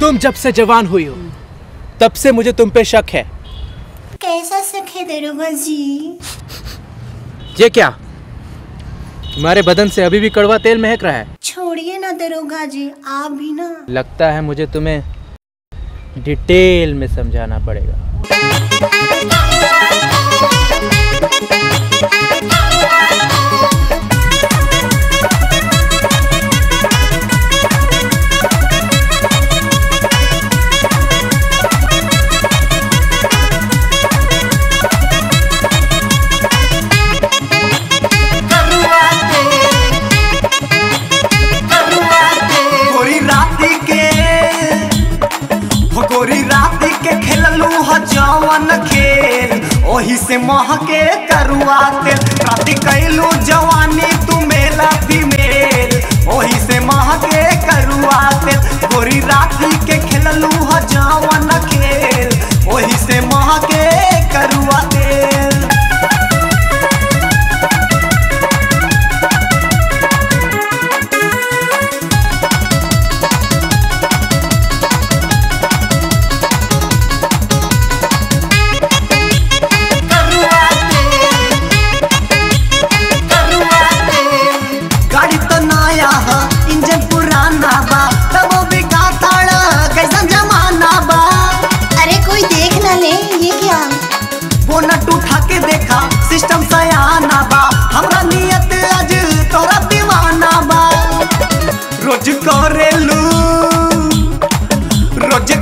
तुम जब से जवान हुई हो तब से मुझे तुम पे शक है। कैसा शक है दरोगा जी? ये क्या, तुम्हारे बदन से अभी भी कड़वा तेल महक रहा है। छोड़िए ना दरोगा जी, आप भी ना। लगता है मुझे तुम्हें डिटेल में समझाना पड़ेगा। जवान खेल ओही से महके करुआ तेल, राती कैलू जवानी तू मेला फीमेल, ओही से महके करुआ तेल, गोरी राती के खेललू ह जवान खेल, ओही से महके करुआ तेल। बोनट उठा के देखा सिस्टम सयाना बा, हमरा नियत आज तोरा दीवाना बा। रोज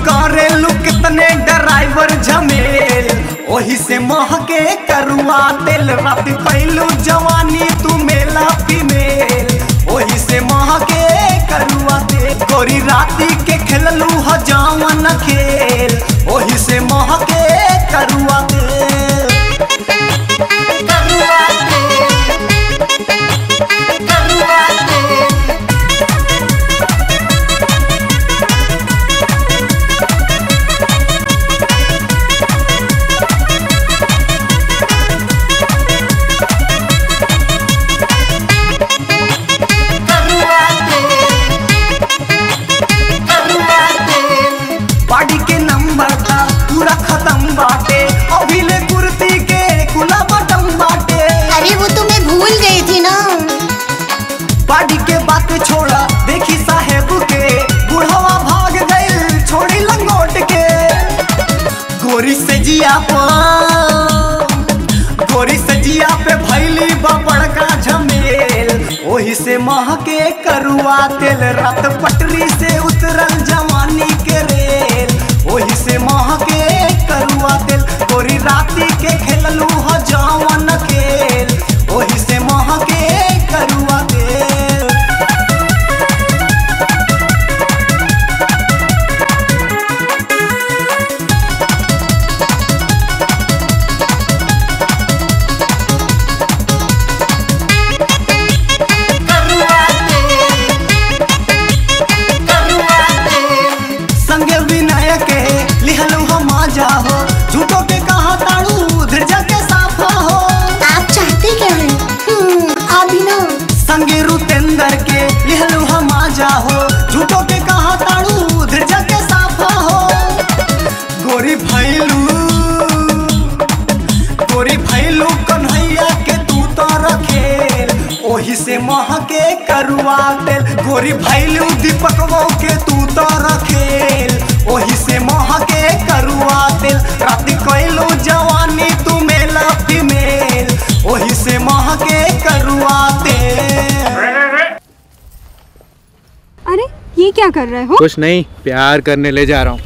करेलू कितने ड्राइवर झमेल, ओही से महके करुआ तेल, रात कैलू जवानी तू मेला फीमेल, ओही से महके करुआ तेल, गोरी राती के खेललू ह जवान खेल, ओही से महके करुआ तेल। बाडी के नंबर था पूरा खत्म बाटे, अभिले कुर्ती के खुला बटन बाटे। अरे वो तो मैं भूल गई थी ना। बाडी के बात छोड़ा देखी साहेब के, बुढ़वा भाग गई छोड़ी लंगोट के, गोरी सजिया पे भैली बबड़ का झमेल, ओही से महके करुआ तेल, रात पटरी से उतरल जवानी के रेल, ओही से महके करुआ तेल, गोरी राती के खेललू ह जवान खेल, ओही से महके करुआ तेल। हो झूठो के कहा ताड़ू धीरजा के साफा हो। आप चाहते क्या हैं? आप ही ना। संगे रुतेंद्र के लिहलू हम आजा हो, झूठो के कहा ताड़ू धीरजा के साफा हो, गोरी भैलू कन्हैया के तू तो रखेल, ओही से महके करुआ तेल, गोरी भैलू दीपकवो के तू तो रखेल, ओही से महके करुआ तेल, राती कैलू जवानी तू मेला फीमेल, ओही से महके करुआ तेल। अरे ये क्या कर रहे हो? कुछ नहीं, प्यार करने ले जा रहा हूँ।